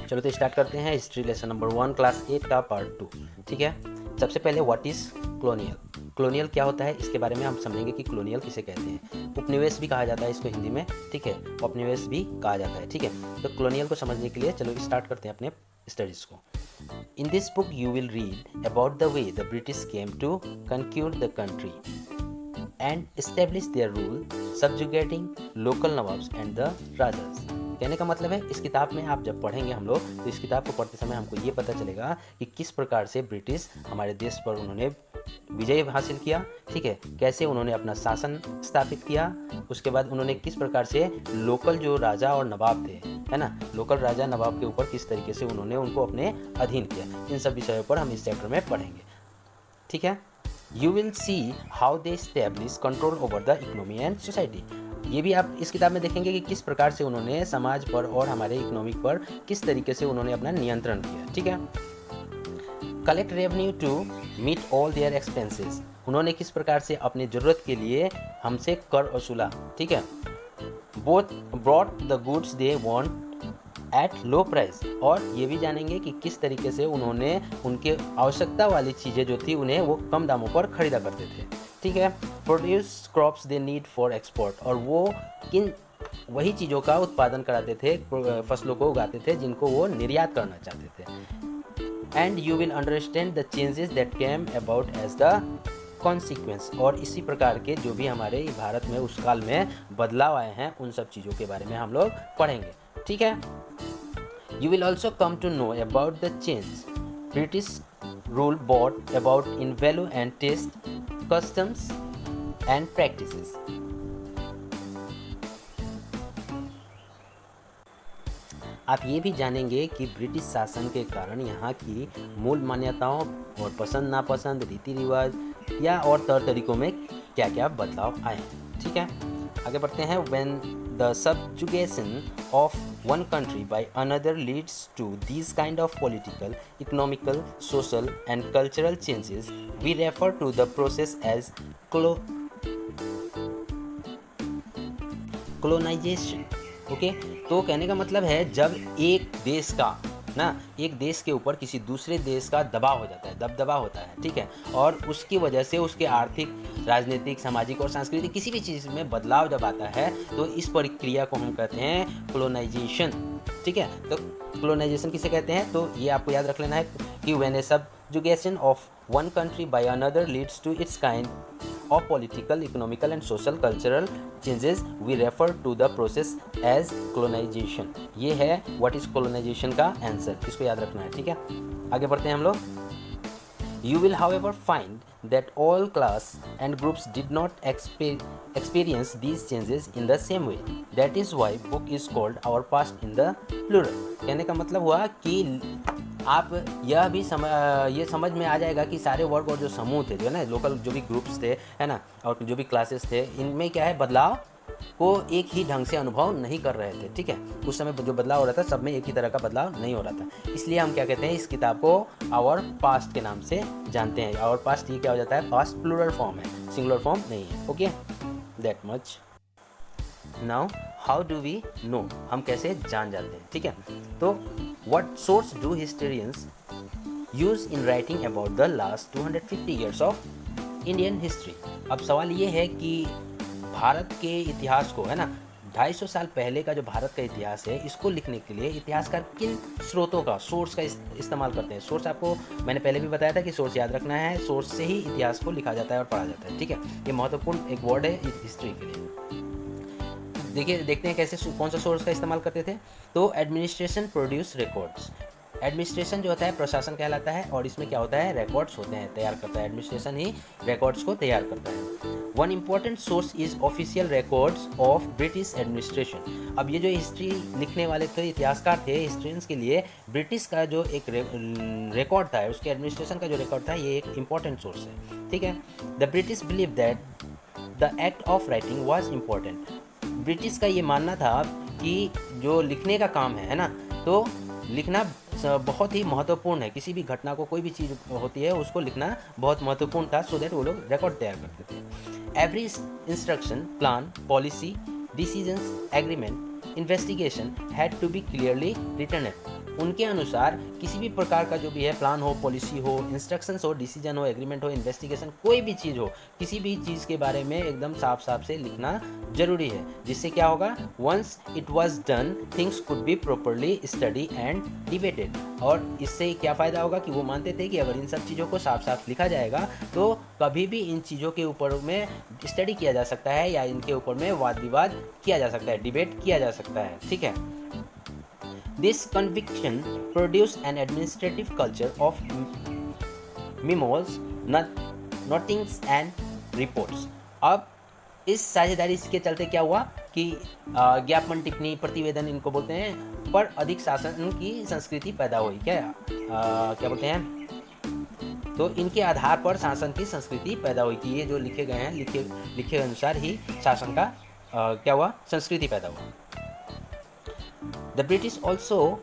चलो तो स्टार्ट करते हैं हिस्ट्री लेसन नंबर 1 क्लास 8 का पार्ट 2। ठीक है, सबसे पहले व्हाट इज़ कॉलोनियल। कॉलोनियल क्या होता है इसके बारे में हम समझेंगे कि कॉलोनियल किसे कहते हैं। उपनिवेश भी कहा जाता है इसको हिंदी में, ठीक है, उपनिवेश भी कहा जाता है। ठीक है, तो कॉलोनियल को समझने के लिए चलो स्टार्ट करते हैं अपने स्टडीज़ को। In this book you will read about the way the British came to conquer the country and establish their rule, subjugating local nawabs and the rajas। कहने का मतलब है इस किताब में आप जब पढ़ेंगे हम लोग तो इस किताब को पढ़ते समय हमको ये पता चलेगा कि किस प्रकार से ब्रिटिश हमारे देश पर उन्होंने विजय हासिल किया, ठीक है, कैसे उन्होंने अपना शासन स्थापित किया, उसके बाद उन्होंने किस प्रकार से लोकल जो राजा और नवाब थे, है ना, लोकल राजा नवाब के ऊपर किस तरीके से उन्होंने उनको अपने अधीन किया। इन सब विषयों पर हम इस चैप्टर में पढ़ेंगे। ठीक है, you will see how they establish control over the economy and society. ये भी आप इस किताब में देखेंगे कि किस प्रकार से उन्होंने समाज पर और हमारे इकोनॉमिक पर किस तरीके से उन्होंने अपना नियंत्रण किया। ठीक है, collect revenue to meet all their expenses. उन्होंने किस प्रकार से अपनी ज़रूरत के लिए हमसे कर वसूला। ठीक है, both brought the goods they want at low price. और ये भी जानेंगे कि किस तरीके से उन्होंने उनके आवश्यकता वाली चीज़ें जो थी उन्हें वो कम दामों पर खरीदा करते थे। ठीक है, produce crops they need for export. और वो किन वही चीज़ों का उत्पादन कराते थे, फसलों को उगाते थे जिनको वो निर्यात करना चाहते थे। And you will understand the changes that came about as the consequence. और इसी प्रकार के जो भी हमारे भारत में उस काल में बदलाव आए हैं उन सब चीज़ों के बारे में हम लोग पढ़ेंगे। ठीक है, you will also come to know about the change British rule brought about in value and taste, customs and practices। आप ये भी जानेंगे कि ब्रिटिश शासन के कारण यहाँ की मूल मान्यताओं और पसंद नापसंद, रीति रिवाज या और तौर तरीकों में क्या क्या बदलाव आए हैं। ठीक है, आगे बढ़ते हैं। When the subjugation of one country by another leads to these kind of political, economical, social and cultural changes, we refer to the process as colonization। Okay, तो कहने का मतलब है जब एक देश का एक देश के ऊपर किसी दूसरे देश का दबाव हो जाता है, दबदबा होता है, ठीक है, और उसकी वजह से उसके आर्थिक, राजनीतिक, सामाजिक और सांस्कृतिक किसी भी चीज़ में बदलाव जब आता है तो इस प्रक्रिया को हम कहते हैं कोलोनाइजेशन। ठीक है, तो कोलोनाइजेशन किसे कहते हैं, तो ये आपको याद रख लेना है कि when a subjugation of one country by another leads to its kind of political, economical and social cultural changes, we refer to the process as colonization। ये है what is colonization का आंसर, इसको याद रखना है। ठीक है, आगे बढ़ते हैं हम लोग। You will however find that all class and groups did not experience these changes in the same way। That is why book is called Our Past in the Plural। कहने का मतलब हुआ कि आप यह भी ये समझ में आ जाएगा कि सारे वर्ग और जो समूह थे, जो है ना, लोकल जो भी ग्रुप्स थे, है ना, और जो भी क्लासेस थे, इनमें क्या है, बदलाव को एक ही ढंग से अनुभव नहीं कर रहे थे। ठीक है, उस समय जो बदलाव हो रहा था सब में एक ही तरह का बदलाव नहीं हो रहा था। इसलिए हम क्या कहते हैं, इस किताब को आवर पास्ट के नाम से जानते हैं। आवर पास्ट ये क्या हो जाता है, पास्ट प्लूरल फॉर्म है, सिंगुलर फॉर्म नहीं है। Okay, that much. Now how do we know, हम कैसे जान जाते हैं। ठीक है, तो what source do historians use in writing about the last 250 years of Indian history। अब सवाल ये है कि भारत के इतिहास को, है ना, 250 साल पहले का जो भारत का इतिहास है, इसको लिखने के लिए इतिहासकार किन स्रोतों का, सोर्स का इस्तेमाल करते हैं। सोर्स आपको मैंने पहले भी बताया था कि सोर्स याद रखना है, सोर्स से ही इतिहास को लिखा जाता है और पढ़ा जाता है। ठीक है, ये महत्वपूर्ण एक वर्ड है हिस्ट्री के लिए। देखते हैं कैसे, कौन सा सोर्स का इस्तेमाल करते थे। तो एडमिनिस्ट्रेशन प्रोड्यूस रिकॉर्ड्स। एडमिनिस्ट्रेशन जो होता है प्रशासन कहलाता है, और इसमें क्या होता है, रिकॉर्ड्स होते हैं, तैयार करता है एडमिनिस्ट्रेशन ही रिकॉर्ड्स को तैयार करता है। One important source is official records of British administration. अब ये जो हिस्ट्री लिखने वाले थे, इतिहासकार थे, हिस्ट्रियंस के लिए ब्रिटिश का जो एक रिकॉर्ड था, उसके एडमिनिस्ट्रेशन का जो रिकॉर्ड था, ये एक इम्पॉर्टेंट सोर्स है। ठीक है, the British believe that the act of writing was important. British का ये मानना था कि जो लिखने का काम है ना, तो लिखना बहुत ही महत्वपूर्ण है। किसी भी घटना को, कोई भी चीज़ होती है, उसको लिखना बहुत महत्वपूर्ण था, सो दैट वो लोग रिकॉर्ड तैयार करते थे। Every instruction, plan, policy, decisions, agreement, investigation had to be clearly written उनके अनुसार किसी भी प्रकार का जो भी है प्लान हो, पॉलिसी हो, इंस्ट्रक्शंस हो, डिसीजन हो, एग्रीमेंट हो, इन्वेस्टिगेशन, कोई भी चीज़ हो, किसी भी चीज़ के बारे में एकदम साफ साफ से लिखना जरूरी है, जिससे क्या होगा, once it was done things could be properly study and debated. और इससे क्या फ़ायदा होगा कि वो मानते थे कि अगर इन सब चीज़ों को साफ साफ लिखा जाएगा तो कभी भी इन चीज़ों के ऊपर में स्टडी किया जा सकता है या इनके ऊपर में वाद विवाद किया जा सकता है, डिबेट किया जा सकता है, ठीक है। This conviction produced an administrative culture of memos, notings and reports। अब इस साझेदारी के चलते क्या हुआ कि ज्ञापन, टिप्पणी, प्रतिवेदन इनको बोलते हैं, पर अधिक शासन की संस्कृति पैदा हुई। क्या बोलते हैं, तो इनके आधार पर शासन की संस्कृति पैदा हुई कि ये जो लिखे गए हैं, लिखे अनुसार ही शासन का क्या हुआ, संस्कृति पैदा हुआ। The British also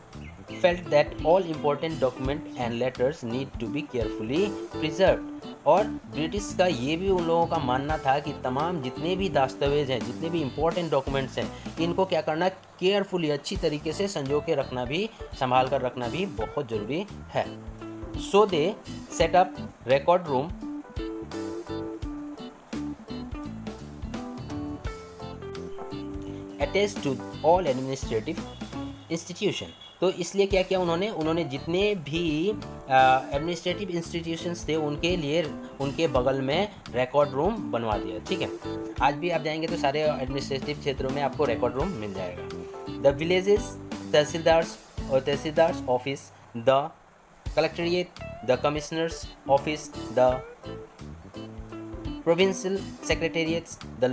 felt that all important documents and letters need to be carefully preserved। और ब्रिटिश का ये भी उन लोगों का मानना था कि तमाम जितने भी दस्तावेज हैं, जितने भी इम्पोर्टेंट डॉक्यूमेंट्स हैं, इनको क्या करना, केयरफुली अच्छी तरीके से संजो के रखना भी, संभाल कर रखना भी बहुत ज़रूरी है। So they set up record room attached to all administrative institution. तो इसलिए क्या किया उन्होंने जितने भी एडमिनिस्ट्रेटिव इंस्टीट्यूशंस थे उनके लिए उनके बगल में रिकॉर्ड रूम बनवा दिया, ठीक है। आज भी आप जाएंगे तो सारे एडमिनिस्ट्रेटिव क्षेत्रों में आपको रिकॉर्ड रूम मिल जाएगा। The villages, tehsildar's office, the collectorate, the commissioner's office, the provincial secretariats, the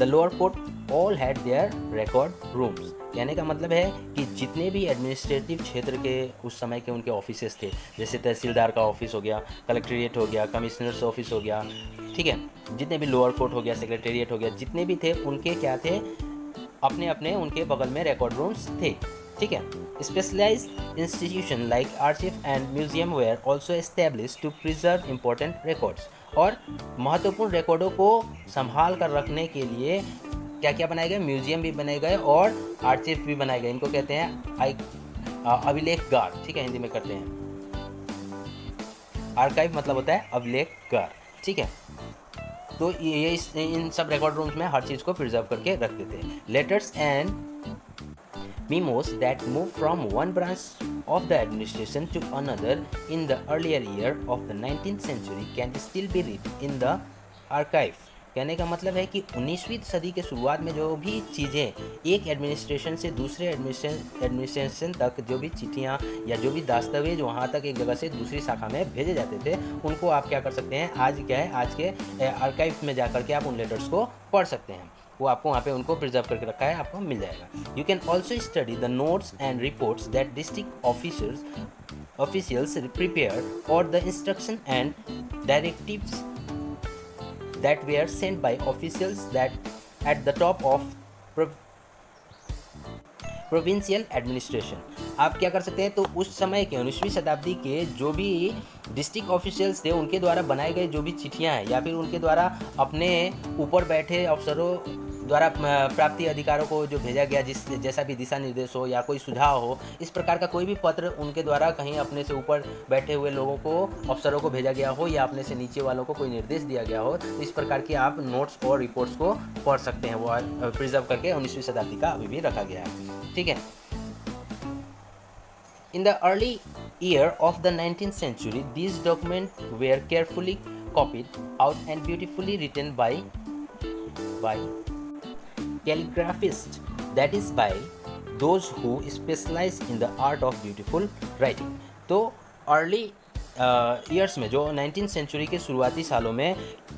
lower court all had their record rooms. कहने का मतलब है कि जितने भी एडमिनिस्ट्रेटिव क्षेत्र के उस समय के उनके ऑफिसेस थे, जैसे तहसीलदार का ऑफिस हो गया, कलेक्ट्रेट हो गया, कमिश्नर्स ऑफिस हो गया, ठीक है, जितने भी लोअर कोर्ट हो गया, सेक्रेटेरिएट हो गया, जितने भी थे उनके क्या थे, अपने अपने उनके बगल में रिकॉर्ड रूम्स थे, ठीक है। Specialised institution like archive and museum were also establish to preserve important records. और महत्वपूर्ण रिकॉर्डों को संभाल कर रखने के लिए क्या क्या बनाए गए, म्यूजियम भी बनाए गए और आर्चिव भी बनाए गए। इनको कहते हैं अभिलेखगार, ठीक है, हिंदी में करते हैं। आर्काइव मतलब होता है अभिलेखगार, ठीक है। तो ये इन सब रिकॉर्ड रूम्स में हर चीज़ को प्रिजर्व करके रखते थे। Letters and memos that move from one branch of the administration to another in the earlier year of the 19th century can still be read in the archive। कहने का मतलब है कि 19वीं सदी के शुरुआत में जो भी चीज़ें एक एडमिनिस्ट्रेशन से दूसरे एडमिनिस्ट्रेशन तक, जो भी चिट्ठियाँ या जो भी दस्तावेज वहाँ तक एक जगह से दूसरी शाखा में भेजे जाते थे, उनको आप क्या कर सकते हैं, आज क्या है, आज के आर्काइव में जा करके आप उन लेटर्स को पढ़ सकते हैं। वो आपको वहाँ पे उनको प्रिजर्व करके रखा है, आपको मिल जाएगा। You can also study the notes and reports that district officials prepare और the instruction and directives that were sent by officials that at the top of provincial administration. आप क्या कर सकते हैं, तो उस समय के 19वीं शताब्दी के जो भी डिस्ट्रिक्ट ऑफिशियल्स थे उनके द्वारा बनाए गए जो भी चिट्ठियाँ हैं या फिर उनके द्वारा अपने ऊपर बैठे अफसरों द्वारा प्राप्ति अधिकारों को जो भेजा गया, जैसा भी दिशा निर्देश हो या कोई सुझाव हो, इस प्रकार का कोई भी पत्र उनके द्वारा कहीं अपने से ऊपर बैठे हुए लोगों को, अफसरों को भेजा गया हो या अपने से नीचे वालों को कोई निर्देश दिया गया हो, तो इस प्रकार की आप नोट्स और रिपोर्ट्स को पढ़ सकते हैं। वो प्रिजर्व करके 19वीं शताब्दी का अभी भी रखा गया है, ठीक है। In the early year of the 19th century, these documents were carefully copied out and beautifully written by calligraphists, that is by those who specialize in the art of beautiful writing। तो early years में, जो 19th century के शुरुआती सालों में,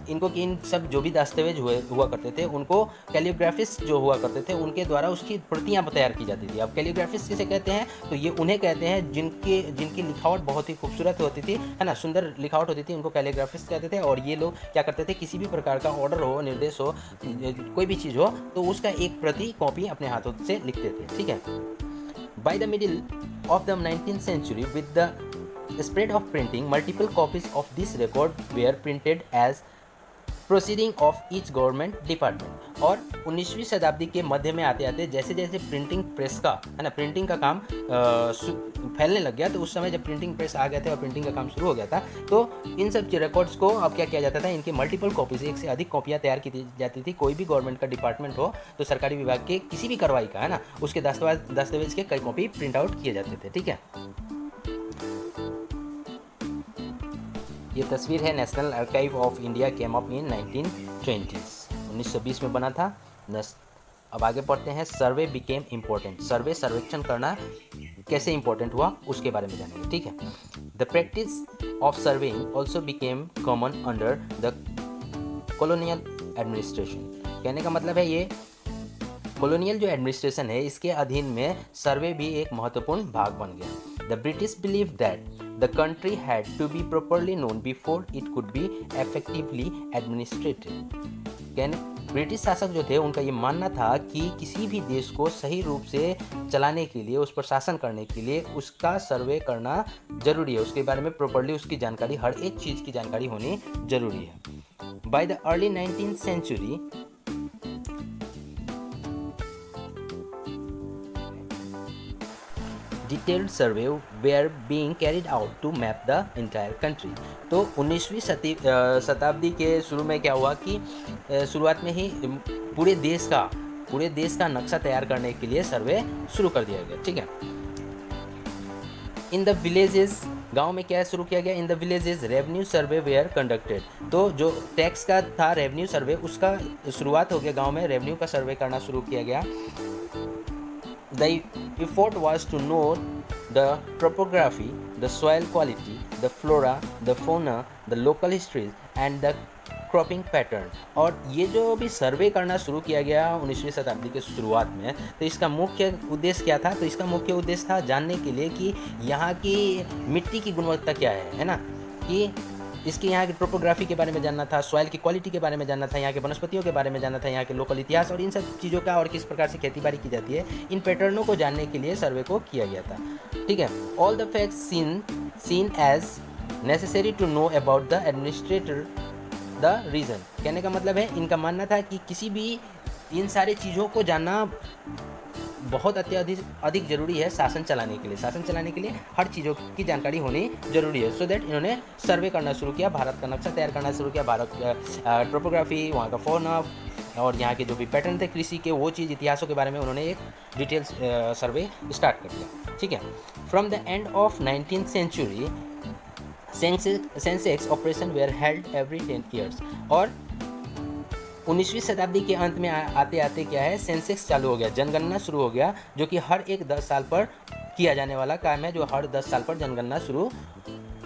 इनको इन सब जो भी दस्तावेज हुआ करते थे उनको कैलीग्राफिस्ट जो हुआ करते थे उनके द्वारा उसकी प्रतियां तैयार की जाती थी। अब कैलीग्राफिस्ट किसे कहते हैं, तो ये उन्हें कहते हैं जिनकी लिखावट बहुत ही खूबसूरत होती थी, है ना, सुंदर लिखावट होती थी, उनको कैलीग्राफिस्ट कहते थे। और ये लोग क्या करते थे, किसी भी प्रकार का ऑर्डर हो, निर्देश हो, कोई भी चीज़ हो, तो उसका एक प्रति कॉपी अपने हाथों से लिखते थे, ठीक है। By the middle of the 19th century, with the spread of printing, multiple copies of this record were printed as proceeding of each government department. और 19वीं शताब्दी के मध्य में आते आते जैसे जैसे प्रिंटिंग प्रेस का है ना, प्रिंटिंग का काम फैलने लग गया, तो उस समय जब प्रिंटिंग प्रेस आ गए थे और प्रिंटिंग का काम शुरू हो गया था, तो इन सब रिकॉर्ड्स को अब क्या किया जाता था, इनके मल्टीपल कॉपीज, एक से अधिक कॉपियाँ तैयार की जाती थी। कोई भी गवर्नमेंट का डिपार्टमेंट हो तो सरकारी विभाग के किसी भी कार्रवाई का है ना, उसके दस्तावेज के कई कॉपी प्रिंट आउट किए जाते थे। ठीक है, ये तस्वीर है national archive of India came up in 1920, 1920 में बना था। अब आगे पढ़ते हैं, सर्वे बिकेम इम्पोर्टेंट। सर्वेक्षण करना कैसे इंपॉर्टेंट हुआ उसके बारे में जानेंगे। ठीक है, the practice of surveying also became common under the colonial administration. कहने का मतलब है ये कॉलोनियल जो एडमिनिस्ट्रेशन है इसके अधीन में सर्वे भी एक महत्वपूर्ण भाग बन गया। The British believe that the country had to be properly known before it could be effectively administrated. कहने ब्रिटिश शासक जो थे उनका ये मानना था कि किसी भी देश को सही रूप से चलाने के लिए, उस पर शासन करने के लिए उसका सर्वे करना जरूरी है, उसके बारे में प्रॉपरली उसकी जानकारी, हर एक चीज़ की जानकारी होनी जरूरी है। By the early 19th century detailed survey were being carried out to map the entire country. तो 19वीं शताब्दी के शुरू में क्या हुआ कि शुरुआत में ही पूरे देश का नक्शा तैयार करने के लिए सर्वे शुरू कर दिया गया। ठीक है, इन द विलेजेस, गांव में क्या शुरू किया गया, in the villages revenue survey were conducted. तो जो टैक्स का था रेवेन्यू सर्वे, उसका शुरुआत हो गया, गांव में रेवेन्यू का सर्वे करना शुरू किया गया। The effort was to know the topography, the soil quality, the flora, the fauna, the local histories and the cropping pattern. और ये जो भी सर्वे करना शुरू किया गया 19वीं शताब्दी के शुरुआत में, तो इसका मुख्य उद्देश्य क्या था, तो इसका मुख्य उद्देश्य था जानने के लिए कि यहाँ की मिट्टी की गुणवत्ता क्या है ना, कि इसकी यहाँ की टोपोग्राफी के बारे में जानना था, सॉइल की क्वालिटी के बारे में जानना था, यहाँ के वनस्पतियों के बारे में जानना था, यहाँ के लोकल इतिहास और इन सब चीज़ों का, और किस प्रकार से खेतीबाड़ी की जाती है, इन पैटर्नों को जानने के लिए सर्वे को किया गया था। ठीक है, all the facts seen as necessary to know about the administrator the region. कहने का मतलब है इनका मानना था कि किसी भी इन सारी चीज़ों को जानना बहुत अधिक जरूरी है शासन चलाने के लिए हर चीज़ों की जानकारी होनी जरूरी है। सो दैट इन्होंने सर्वे करना शुरू किया, भारत का नक्शा तैयार करना शुरू किया, भारत का टोपोग्राफी, वहाँ का फौना और यहाँ के जो भी पैटर्न थे कृषि के, वो चीज़, इतिहासों के बारे में उन्होंने एक डिटेल्स सर्वे स्टार्ट कर दिया। ठीक है, from the end of 19th century census operation were held every 10 years. और 19वीं शताब्दी के अंत में आते आते क्या है, सेंसेक्स चालू हो गया, जनगणना शुरू हो गया, जो कि हर एक 10 साल पर किया जाने वाला काम है, जो हर 10 साल पर जनगणना शुरू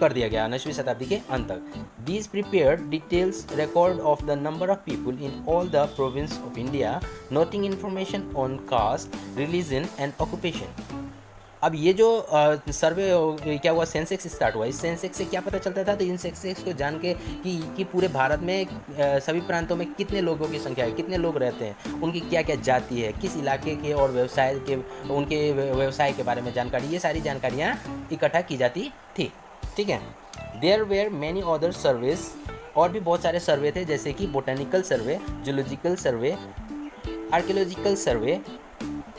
कर दिया गया 19वीं शताब्दी के अंत तक। These prepared details record of the number of people in all the province of India, noting information on caste, religion and occupation। अब ये जो सर्वे क्या हुआ, सेंसेक्स स्टार्ट हुआ, इस सेंसेक्स से क्या पता चलता था, तो इन सेंसेक्स को जान के कि पूरे भारत में सभी प्रांतों में कितने लोगों की संख्या है, कितने लोग रहते हैं, उनकी क्या क्या जाति है, किस इलाके के, और व्यवसाय के, उनके व्यवसाय के बारे में जानकारी, ये सारी जानकारियाँ इकट्ठा की जाती थी। ठीक है, there were many other surveys, और भी बहुत सारे सर्वे थे, जैसे कि botanical survey, zoological survey, archaeological survey,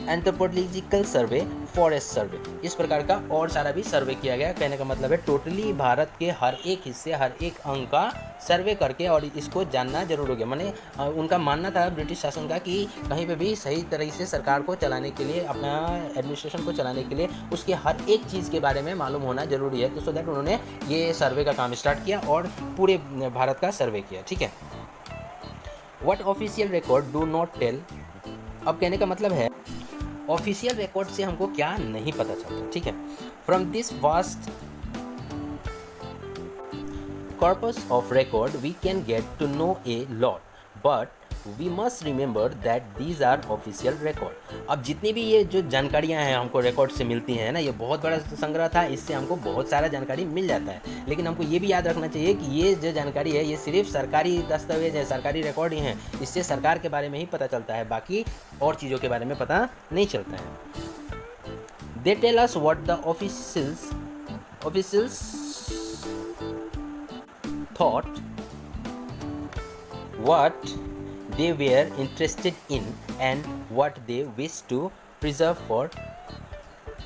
anthropological survey, forest survey, इस प्रकार का और सारा भी सर्वे किया गया। कहने का मतलब है टोटली भारत के हर एक हिस्से, हर एक अंग का सर्वे करके और इसको जानना जरूर हो गया। माने उनका मानना था ब्रिटिश शासन का कि कहीं पे भी सही तरह से सरकार को चलाने के लिए, अपना एडमिनिस्ट्रेशन को चलाने के लिए उसके हर एक चीज़ के बारे में मालूम होना जरूरी है। तो सो दैट उन्होंने ये सर्वे का काम स्टार्ट किया और पूरे भारत का सर्वे किया। ठीक है, what official record do not tell. अब कहने का मतलब है ऑफिशियल रिकॉर्ड से हमको क्या नहीं पता चलता। ठीक है, from this vast corpus of record we can get to know a lot, but we must remember that these are official record. अब जितनी भी ये जो जानकारियाँ हैं हमको रिकॉर्ड से मिलती हैं ना, ये बहुत बड़ा संग्रह था, इससे हमको बहुत सारा जानकारी मिल जाता है, लेकिन हमको ये भी याद रखना चाहिए कि ये जो जानकारी है ये सिर्फ सरकारी दस्तावेज है, सरकारी रिकॉर्ड ही हैं, इससे सरकार के बारे में ही पता चलता है, बाकी और चीज़ों के बारे में पता नहीं चलता है। They tell us what the officials thought what they were interested in and what they wish to preserve for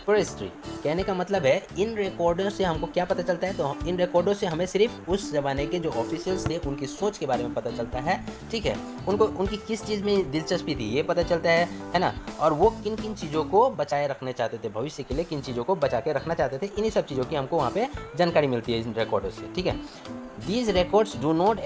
history. कहने का मतलब है इन रिकॉर्डों से हमको क्या पता चलता है, तो इन रिकॉर्डों से हमें सिर्फ उस ज़माने के जो ऑफिशियल्स थे उनकी सोच के बारे में पता चलता है, ठीक है, उनको उनकी किस चीज़ में दिलचस्पी थी ये पता चलता है ना, और वो किन किन चीज़ों को बचाए रखने चाहते थे, भविष्य के लिए किन चीज़ों को बचा के रखना चाहते थे, इन्हीं सब चीज़ों की हमको वहाँ पे जानकारी मिलती है इन रिकॉर्डों से, ठीक है। These records do not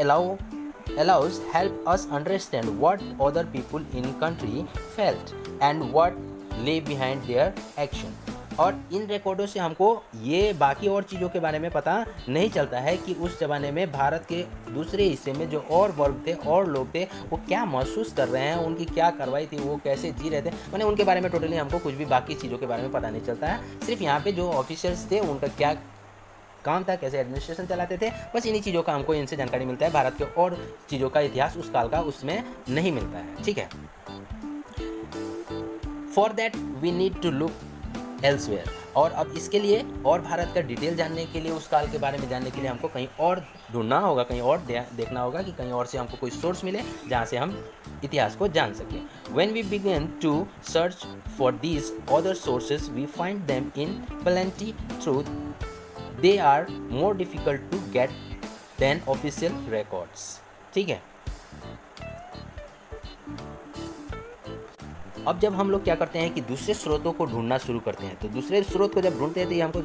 allows help us understand what other people in country felt and what lay behind their action। और इन रिकॉर्डों से हमको ये बाकी और चीज़ों के बारे में पता नहीं चलता है कि उस ज़माने में भारत के दूसरे हिस्से में जो और वर्ग थे और लोग थे वो क्या महसूस कर रहे हैं, उनकी क्या कार्रवाई थी, वो कैसे जी रहे थे, मैंने उनके बारे में टोटली हमको कुछ भी बाकी चीज़ों के बारे में पता नहीं चलता है। सिर्फ यहाँ पे जो ऑफिसर्स थे उनका क्या काम था, कैसे एडमिनिस्ट्रेशन चलाते थे, बस इन्हीं चीज़ों का हमको इनसे जानकारी मिलता है। भारत के और चीज़ों का इतिहास उस काल का उसमें नहीं मिलता है, ठीक है। For that we need to look elsewhere. और अब इसके लिए और भारत का डिटेल जानने के लिए, उस काल के बारे में जानने के लिए हमको कहीं और ढूंढना होगा, कहीं और देखना होगा कि कहीं और से हमको कोई सोर्स मिले जहाँ से हम इतिहास को जान सकें। When we begin to search for these other sources, we find them in plenty. Truth, they are more difficult to get than official records, ठीक है। अब जब हम लोग क्या करते हैं कि दूसरे स्रोतों को ढूंढना शुरू करते हैं, तो दूसरे स्रोत को जब ढूंढते हैं तो ये हमको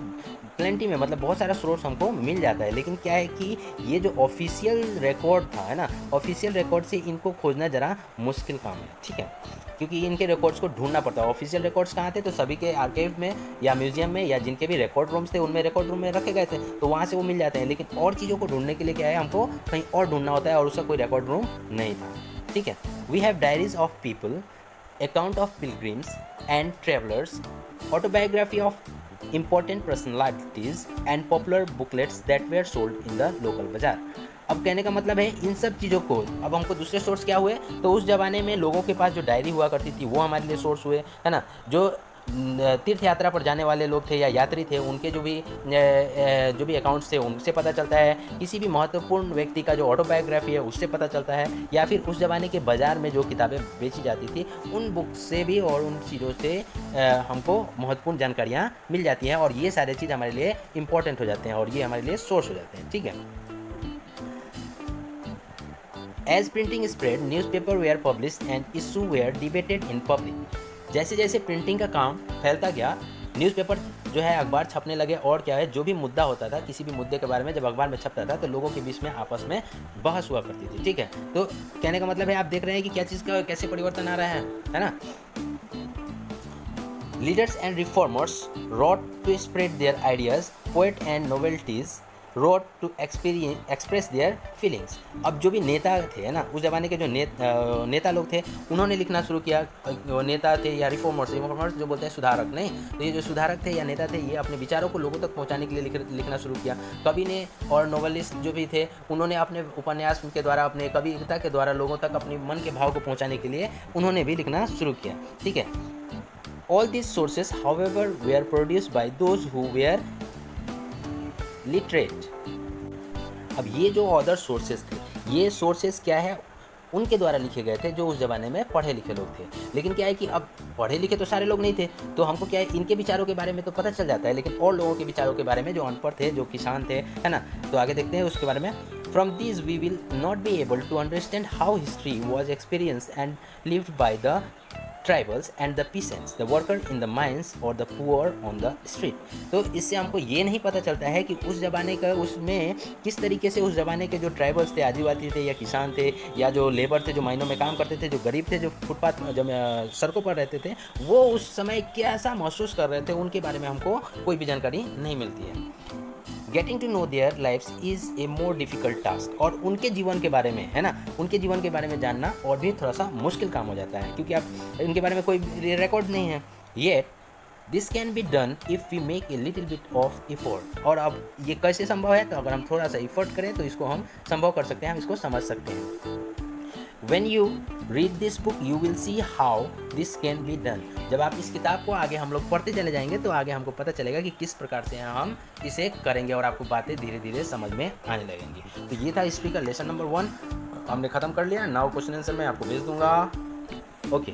प्लेंटी में, मतलब बहुत सारा सोर्स हमको मिल जाता है, लेकिन क्या है कि ये जो ऑफिशियल रिकॉर्ड था, है ना, ऑफिशियल रिकॉर्ड से इनको खोजना ज़रा मुश्किल काम है, ठीक है, क्योंकि इनके रिकॉर्ड्स को ढूंढना पड़ता है। ऑफिशियल रिकॉर्ड्स कहाँ थे, तो सभी के आर्काइव में या म्यूजियम में या जिनके भी रिकॉर्ड रूम्स थे उनमें रिकॉर्ड रूम में रखे गए थे, तो वहाँ से वो मिल जाते हैं। लेकिन और चीज़ों को ढूंढने के लिए क्या है, हमको कहीं और ढूंढना होता है और उसका कोई रिकॉर्ड रूम नहीं था, ठीक है। We have diaries of people, account of pilgrims and travelers, autobiography of important personalities and popular booklets that were sold in the local bazaar। अब कहने का मतलब है इन सब चीज़ों को अब हमको दूसरे सोर्स क्या हुए, तो उस ज़माने में लोगों के पास जो डायरी हुआ करती थी वो हमारे लिए सोर्स हुए, है ना। जो तीर्थ यात्रा पर जाने वाले लोग थे या यात्री थे उनके जो भी अकाउंट्स थे उनसे पता चलता है। किसी भी महत्वपूर्ण व्यक्ति का जो ऑटोबायोग्राफी है उससे पता चलता है, या फिर उस ज़माने के बाज़ार में जो किताबें बेची जाती थी उन बुक से भी और उन चीज़ों से हमको महत्वपूर्ण जानकारियाँ मिल जाती हैं, और ये सारे चीज़ हमारे लिए इम्पोर्टेंट हो जाते हैं और ये हमारे लिए सोर्स हो जाते हैं, ठीक है। As printing spread, newspapers were published and issues were debated in public। जैसे जैसे प्रिंटिंग का काम फैलता गया, न्यूज़पेपर जो है अखबार छपने लगे, और क्या है, जो भी मुद्दा होता था, किसी भी मुद्दे के बारे में जब अखबार में छपता था तो लोगों के बीच में आपस में बहस हुआ करती थी, ठीक है। तो कहने का मतलब है आप देख रहे हैं कि क्या चीज़ का कैसे परिवर्तन आ रहा है ना। Leaders and reformers wrote to spread their ideas, poet and novelties wrote to express their feelings। अब जो भी नेता थे ना, उस ज़माने के जो नेता लोग थे उन्होंने लिखना शुरू किया। नेता थे या रिफॉर्मर्स जो बोलते हैं सुधारक, नहीं, तो ये जो सुधारक थे या नेता थे ये अपने विचारों को लोगों तक पहुंचाने के लिए लिखना शुरू किया। कवि ने और नोवेलिस्ट जो भी थे उन्होंने अपने उपन्यास के द्वारा, अपने कविता के द्वारा लोगों तक अपने मन के भाव को पहुँचाने के लिए उन्होंने भी लिखना शुरू किया, ठीक है। All these sources, however, were produced by those who were literate। अब ये जो अदर सोर्सेज थे, ये सोर्सेज क्या है, उनके द्वारा लिखे गए थे जो उस ज़माने में पढ़े लिखे लोग थे। लेकिन क्या है कि अब पढ़े लिखे तो सारे लोग नहीं थे, तो हमको क्या है इनके विचारों के बारे में तो पता चल जाता है, लेकिन और लोगों के विचारों के बारे में जो अनपढ़ थे, जो किसान थे, है ना, तो आगे देखते हैं उसके बारे में। From these we will not be able to understand how history was experienced and lived by the tribals and the peasants, the worker in the mines or the poor on the street। तो इससे हमको ये नहीं पता चलता है कि उस ज़माने का उसमें किस तरीके से उस ज़माने के जो ट्राइबल्स थे, आदिवासी थे या किसान थे या जो लेबर थे, जो माइनों में काम करते थे, जो गरीब थे, जो फुटपाथ जो सड़कों पर रहते थे, वो उस समय कैसा महसूस कर रहे थे, उनके बारे में हमको कोई भी जानकारी नहीं मिलती है। Getting to know their lifes is a more difficult task. और उनके जीवन के बारे में, है ना, उनके जीवन के बारे में जानना और भी थोड़ा सा मुश्किल काम हो जाता है, क्योंकि आप इनके बारे में कोई रिकॉर्ड नहीं है। Yet this can be done if we make a little bit of effort. और अब ये कैसे संभव है, तो अगर हम थोड़ा सा इफर्ट करें तो इसको हम संभव कर सकते हैं, हम इसको समझ सकते हैं। When you read this book you will see how this can be done. जब आप इस किताब को आगे हम लोग पढ़ते चले जाएंगे तो आगे हमको पता चलेगा कि किस प्रकार से हम इसे करेंगे और आपको बातें धीरे धीरे समझ में आने लगेंगी। तो ये था स्पीकर लेसन नंबर 1, हमने ख़त्म कर लिया। नाउ क्वेश्चन आंसर मैं आपको भेज दूंगा। ओके